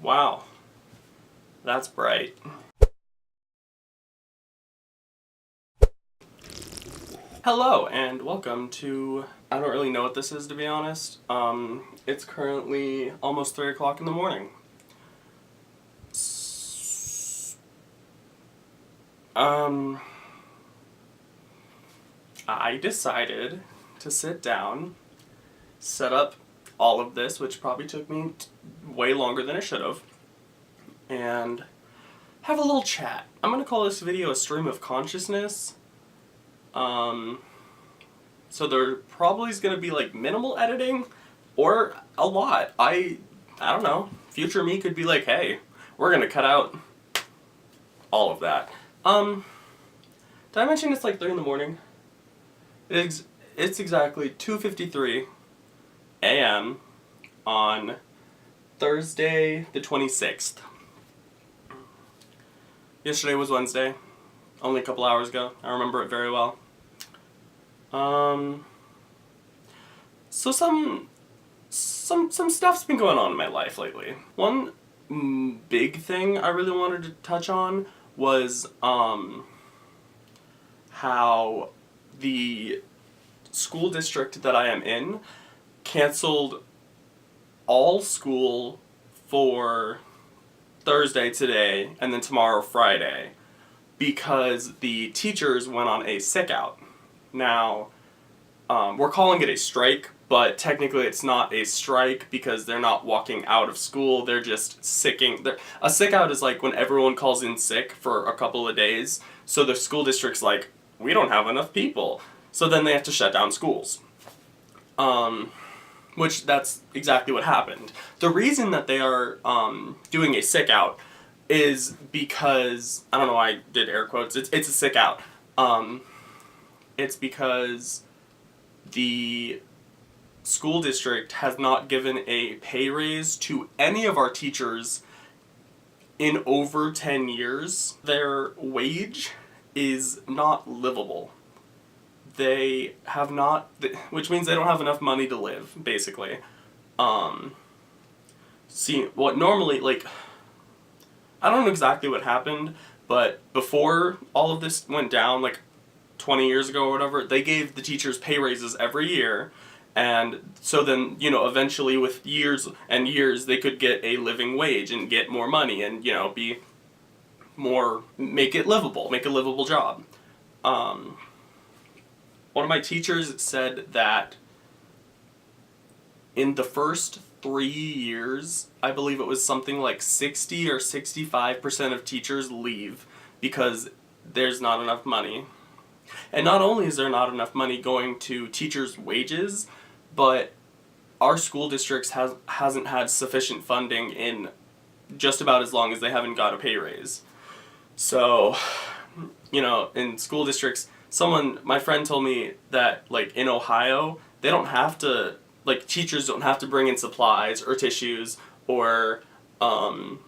Wow, that's bright. Hello and welcome to, I don't really know what this is, to be honest. It's currently almost 3 o'clock in the morning. I decided to sit down, set up all of this, which probably took me way longer than it should have, and have a little chat. I'm going to call this video a stream of consciousness. So there probably is going to be like minimal editing or a lot. I don't know. Future me could be like, hey, we're going to cut out all of that. Did I mention it's like 3 in the morning? It's exactly 2:53 a.m. on Thursday the 26th. Yesterday was Wednesday, only a couple hours ago. I remember it very well. So some stuff's been going on in my life lately. One big thing I really wanted to touch on was how the school district that I am in canceled all school for Thursday today and then tomorrow Friday because the teachers went on a sick out. Now, we're calling it a strike, but technically it's not a strike because they're not walking out of school, they're just sicking. A sick out is like when everyone calls in sick for a couple of days, so the school district's like, we don't have enough people. So then they have to shut down schools. Which that's exactly what happened. The reason that they are doing a sick out is because, I don't know why I did air quotes, it's a sick out. It's because the school district has not given a pay raise to any of our teachers in over 10 years. Their wage is not livable. They have not, which means they don't have enough money to live, basically. See, what normally, like, I don't know exactly what happened, but before all of this went down, like 20 years ago or whatever, they gave the teachers pay raises every year, and so then, you know, eventually with years and years, they could get a living wage and get more money and, you know, be more, make a livable job. One of my teachers said that in the first 3 years, I believe it was something like 60 or 65% of teachers leave because there's not enough money. And not only is there not enough money going to teachers' wages, but our school districts hasn't had sufficient funding in just about as long as they haven't got a pay raise. So, you know, in school districts, my friend told me that, like, in Ohio, they don't have to, like, teachers don't have to bring in supplies or tissues or, like,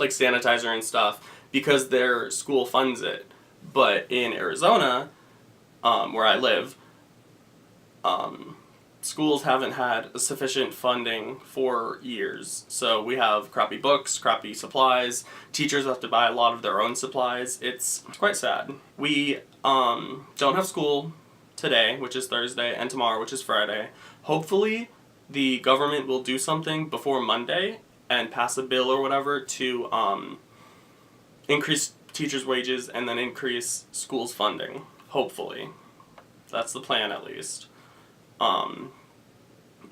sanitizer and stuff because their school funds it. But in Arizona, where I live, schools haven't had sufficient funding for years. So we have crappy books, crappy supplies, teachers have to buy a lot of their own supplies. It's quite sad. We don't have school today, which is Thursday, and tomorrow, which is Friday. Hopefully the government will do something before Monday and pass a bill or whatever to increase teachers' wages and then increase schools' funding. Hopefully. That's the plan, at least.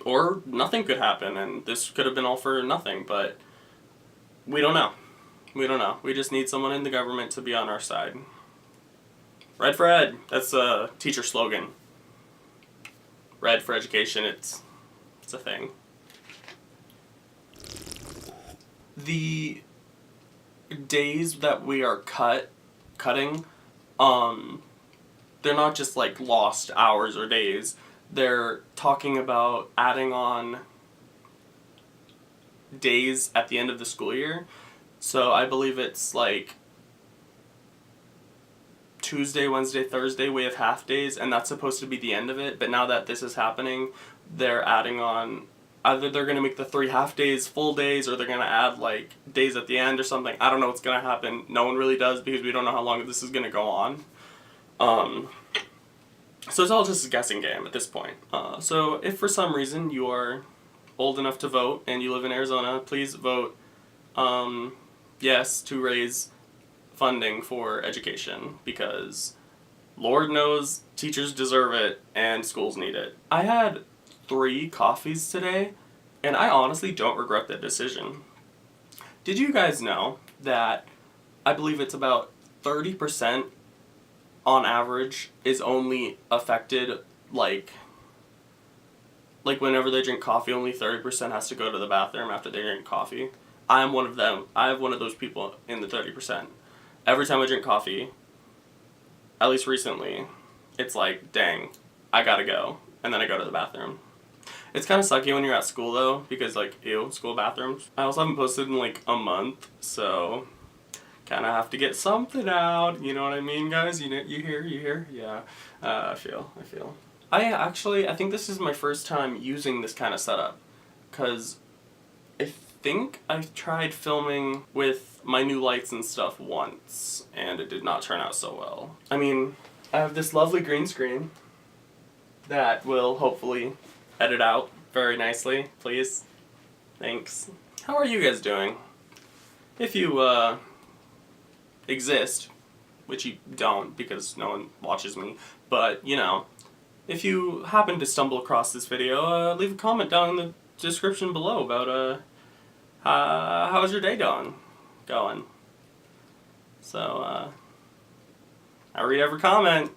Or nothing could happen and this could have been all for nothing, but we don't know. We don't know. We just need someone in the government to be on our side. Red for Ed. That's a teacher slogan. Red for education. It's a thing. The days that we are cutting, they're not just like lost hours or days. They're talking about adding on days at the end of the school year. So I believe it's like Tuesday, Wednesday, Thursday we have half days, and that's supposed to be the end of it. But now that this is happening, they're adding on either they're going to make the 3 half days full days, or they're going to add like days at the end or something. I don't know what's going to happen. No one really does, because we don't know how long this is going to go on. So it's all just a guessing game at this point. So if for some reason you are old enough to vote and you live in Arizona, please vote yes to raise funding for education, because Lord knows teachers deserve it and schools need it. I had 3 coffees today, and I honestly don't regret that decision. Did you guys know that I believe it's about 30% on average is only affected, like whenever they drink coffee, only 30% has to go to the bathroom after they drink coffee? I'm one of them. I have one of those people in the 30%. Every time I drink coffee, at least recently, it's like, dang, I gotta go. And then I go to the bathroom. It's kind of sucky when you're at school, though, because, like, ew, school bathrooms. I also haven't posted in, like, a month, so kind of have to get something out. You know what I mean, guys? You hear? Yeah, I feel. I think this is my first time using this kind of setup, because I think I've tried filming with my new lights and stuff once, and it did not turn out so well. I mean, I have this lovely green screen that will hopefully edit out very nicely, please. Thanks. How are you guys doing? If you, exist, which you don't because no one watches me, but, you know, if you happen to stumble across this video, leave a comment down in the description below about, how's your day going? So, I read every comment.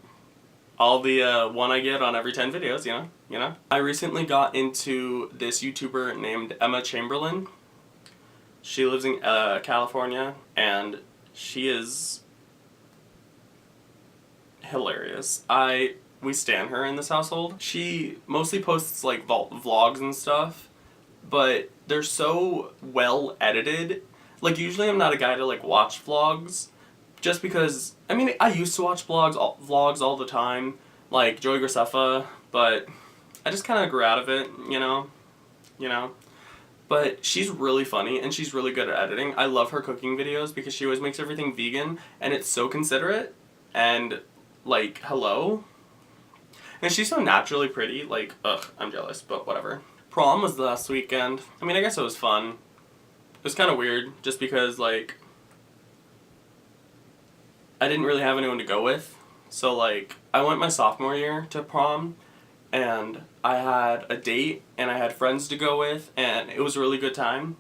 All the one I get on every 10 videos, you know? I recently got into this YouTuber named Emma Chamberlain. She lives in California, and she is hilarious. We stan her in this household. She mostly posts like vlogs and stuff, but they're so well edited. Like, usually I'm not a guy to like watch vlogs, just because, I mean, I used to watch vlogs all the time, like Joey Graceffa, but I just kind of grew out of it, you know? But she's really funny, and she's really good at editing. I love her cooking videos because she always makes everything vegan, and it's so considerate, and, like, hello? And she's so naturally pretty, like, ugh, I'm jealous, but whatever. Prom was last weekend. I mean, I guess it was fun. It was kind of weird, just because, like, I didn't really have anyone to go with. So, like, I went my sophomore year to prom, and I had a date, and I had friends to go with, and it was a really good time.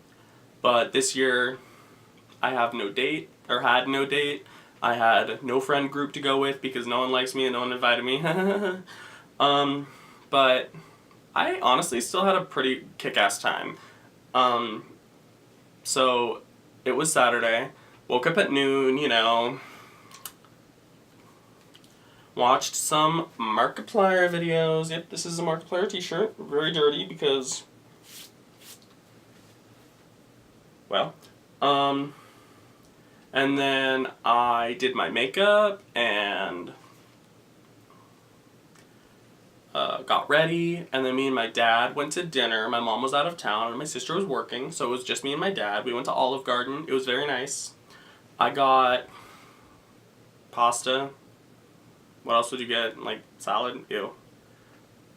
But this year, I have no date, or had no date. I had no friend group to go with because no one likes me and no one invited me. But I honestly still had a pretty kick-ass time. So it was Saturday. Woke up at noon, you know. Watched some Markiplier videos. Yep, this is a Markiplier t-shirt. Very dirty because, well, and then I did my makeup and got ready, and then me and my dad went to dinner. My mom was out of town and my sister was working, so it was just me and my dad. We went to Olive Garden. It was very nice. I got pasta. What else would you get? Like, salad? Ew.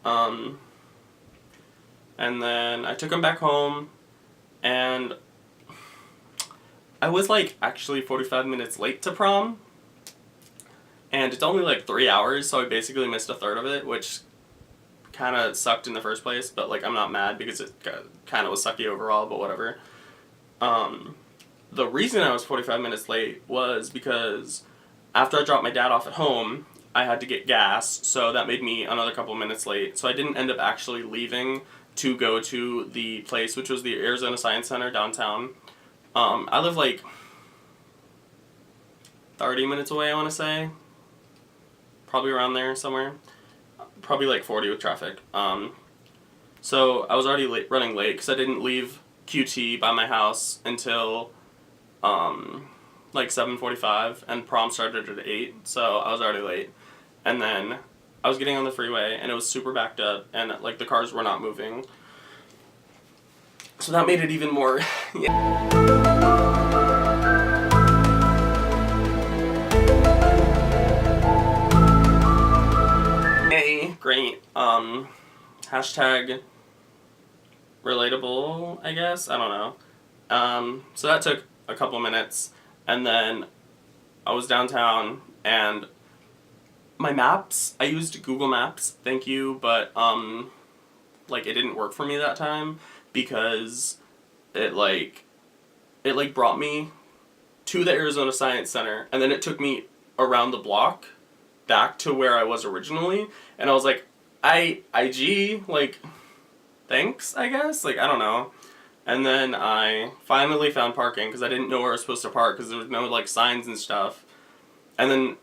And then I took him back home, and I was, like, actually 45 minutes late to prom, and it's only, like, 3 hours, so I basically missed a third of it, which kind of sucked in the first place, but, like, I'm not mad because it kind of was sucky overall, but whatever. The reason I was 45 minutes late was because after I dropped my dad off at home, I had to get gas, so that made me another couple minutes late. So I didn't end up actually leaving to go to the place, which was the Arizona Science Center downtown. I live like 30 minutes away, I want to say. Probably around there somewhere. Probably like 40 with traffic. So I was already running late because I didn't leave QT by my house until like 7:45, and prom started at 8, so I was already late. And then I was getting on the freeway, and it was super backed up, and like the cars were not moving. So that made it even more. Yay, great. Hashtag relatable, I guess. I don't know. So that took a couple minutes, and then I was downtown, and my maps, I used Google Maps, thank you, but like, it didn't work for me that time because it brought me to the Arizona Science Center, and then it took me around the block back to where I was originally, and I was like, IG, like, thanks, I guess? Like, I don't know. And then I finally found parking, because I didn't know where I was supposed to park, because there was no, like, signs and stuff. And then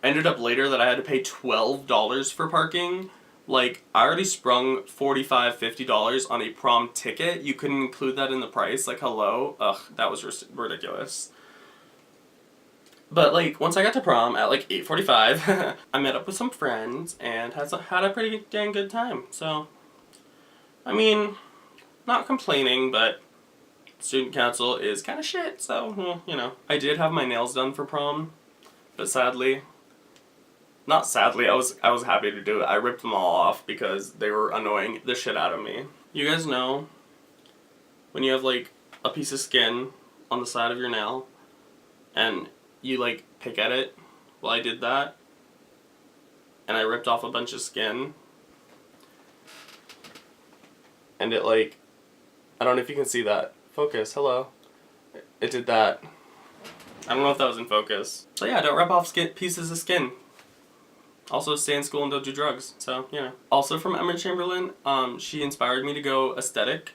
ended up later that I had to pay $12 for parking. Like, I already sprung $45, $50 on a prom ticket. You couldn't include that in the price. Like, hello? Ugh, that was ridiculous. But, like, once I got to prom at, like, 8:45, I met up with some friends and had a pretty dang good time. So, I mean, not complaining, but student council is kind of shit, so, well, you know. I did have my nails done for prom, but sadly, not sadly, I was happy to do it. I ripped them all off because they were annoying the shit out of me. You guys know when you have, like, a piece of skin on the side of your nail and you, like, pick at it? Well, I did that and I ripped off a bunch of skin and it, like, I don't know if you can see that. Focus, hello. It did that. I don't know if that was in focus. So yeah, don't rip off pieces of skin. Also, stay in school and don't do drugs. So, you know. Also from Emma Chamberlain, she inspired me to go aesthetic,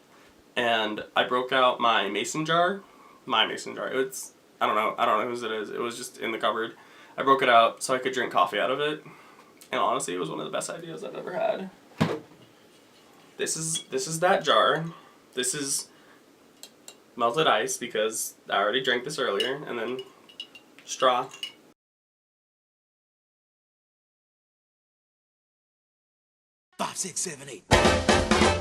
and I broke out my mason jar. My mason jar. It's, I don't know whose it is. It was just in the cupboard. I broke it out so I could drink coffee out of it. And honestly, it was one of the best ideas I've ever had. This is that jar. This is melted ice because I already drank this earlier, and then straw. 5, 6, 7, 8.